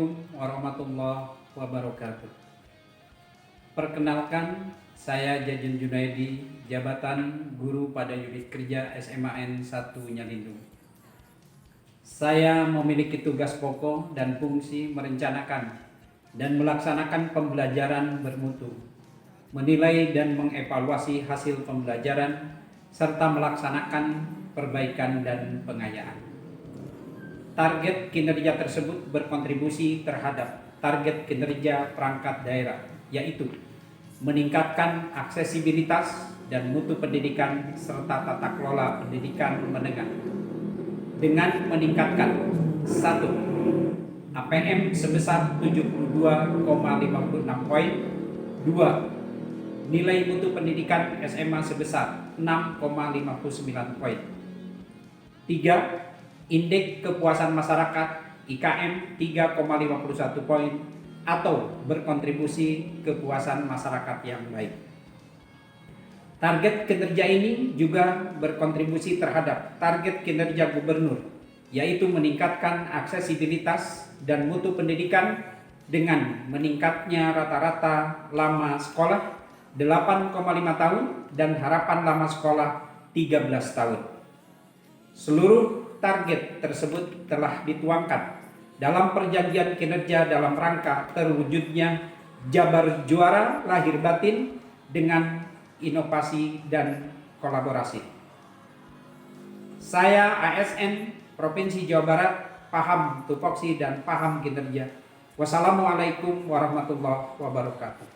Assalamualaikum warahmatullahi wabarakatuh. Perkenalkan, saya Jajun Junaidi, jabatan guru pada unit kerja SMAN 1 Nyalindung. Saya memiliki tugas pokok dan fungsi merencanakan dan melaksanakan pembelajaran bermutu, menilai dan mengevaluasi hasil pembelajaran, serta melaksanakan perbaikan dan pengayaan. Target kinerja tersebut berkontribusi terhadap target kinerja perangkat daerah, yaitu meningkatkan aksesibilitas dan mutu pendidikan serta tata kelola pendidikan menengah dengan meningkatkan 1. APM sebesar 72,56 poin. 2. Nilai mutu pendidikan SMA sebesar 6,59 poin. 3. Indeks kepuasan masyarakat IKM 3,51 poin atau berkontribusi kepuasan masyarakat yang baik. Target kinerja ini juga berkontribusi terhadap target kinerja gubernur, yaitu meningkatkan aksesibilitas dan mutu pendidikan dengan meningkatnya rata-rata lama sekolah 8,5 tahun dan harapan lama sekolah 13 tahun. Seluruh target tersebut telah dituangkan dalam perjanjian kinerja dalam rangka terwujudnya Jabar Juara lahir batin dengan inovasi dan kolaborasi. Saya ASN Provinsi Jawa Barat, paham tupoksi dan paham kinerja. Wassalamualaikum warahmatullahi wabarakatuh.